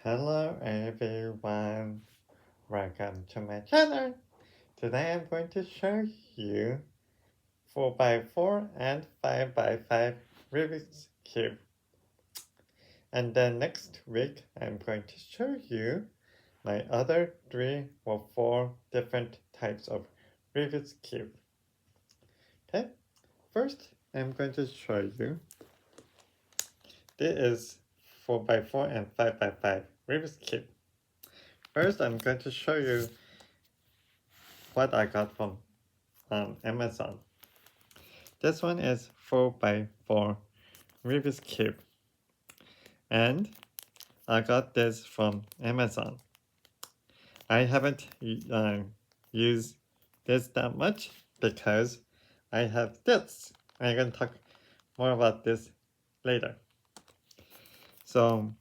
Hello everyone, welcome to my channel. Today I'm going to show you 4x4 and 5x5 Rubik's Cube. And then next week I'm going to show you my other 3 or 4 different types of Rubik's Cube. Okay, first I'm going to show you this is 4x4 and 5x5 Rubik's Cube. First I'm going to show you what I got from Amazon. This one is 4x4 Rubik's Cube, and I got this from Amazon. I haven't used this that much because I have this. I'm going to talk more about this later. So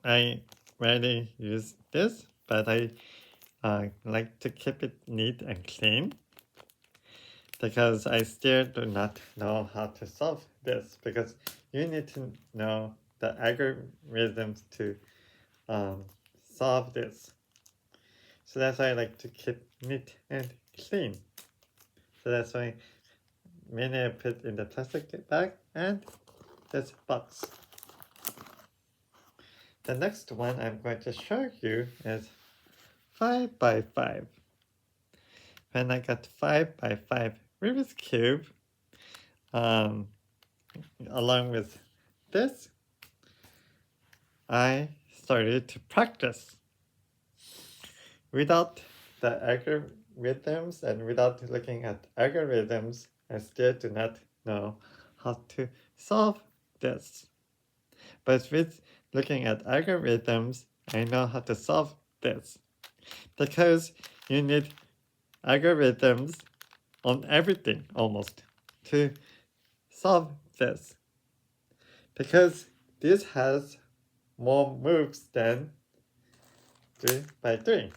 I rarely use this, but I like to keep it neat and clean, because I still do not know how to solve this, because you need to know the algorithms to solve this. So that's why I like to keep neat and clean. So that's why many I put in the plastic bag and this box. The next one I'm going to show you is 5x5. When I got 5x5 Rubik's Cube, along with this, I started to practice. Without the algorithms and without looking at algorithms, I still do not know how to solve this. But with looking at algorithms, I know how to solve this. Because you need algorithms on everything almost to solve this. Because this has more moves than 3x3.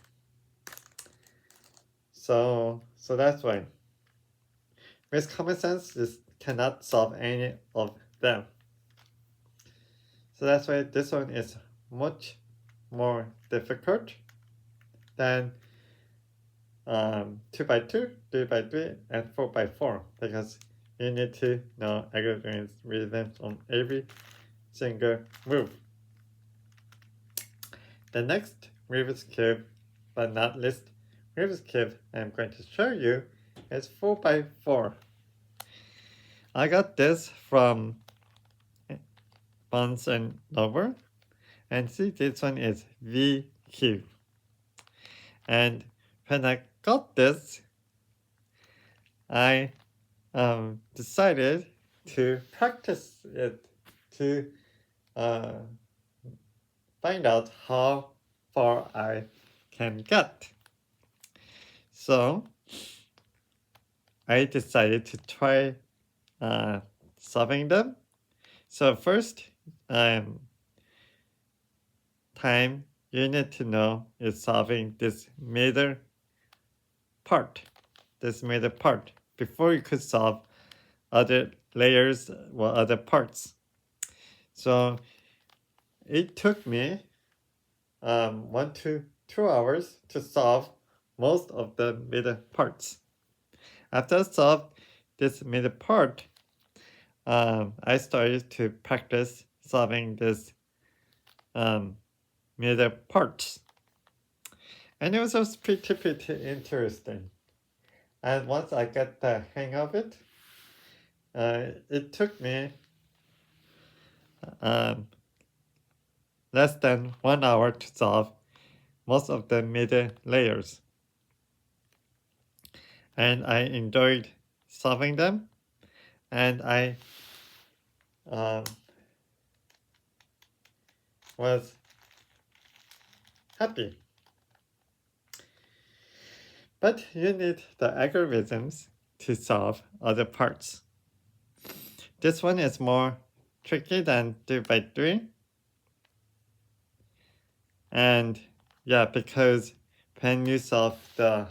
So that's why. With common sense, this cannot solve any of them. So that's why this one is much more difficult than 2x2, 3x3, and 4x4, because you need to know algorithms on every single move. The next Rubik's Cube, but not least Rubik's Cube I'm going to show you, is 4x4. I got this from Barnes and Noble, and see, this one is V Cube. And when I got this, I decided to practice it to find out how far I can get. So I decided to try solving them. So first time you need to know is solving this middle part. Before you could solve other layers or other parts. So it took me 1 to 2 hours to solve most of the middle parts. After I solved this middle part, I started to practice solving this middle parts. And it was pretty interesting. And once I got the hang of it, it took me less than 1 hour to solve most of the middle layers. And I enjoyed solving them, and I was happy. But you need the algorithms to solve other parts. This one is more tricky than 3x3. And yeah, because when you solve the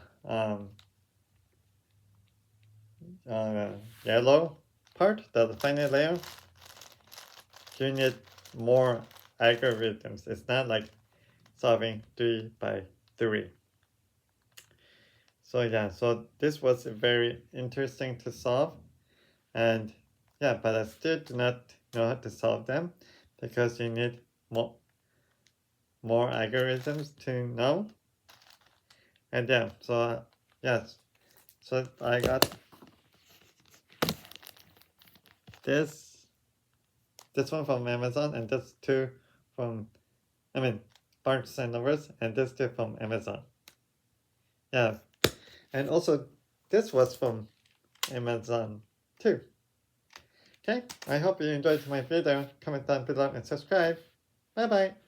yellow part, the final layer, you need more algorithms. It's not like solving 3 by 3. So yeah, so this was very interesting to solve, and yeah, but I still do not know how to solve them because you need more algorithms to know. And yeah, so yes, so I got this one from Amazon, and this two from, Barnes and Nobles, and this two from Amazon. Yeah, and also this was from Amazon too. Okay, I hope you enjoyed my video. Comment down below and subscribe. Bye bye.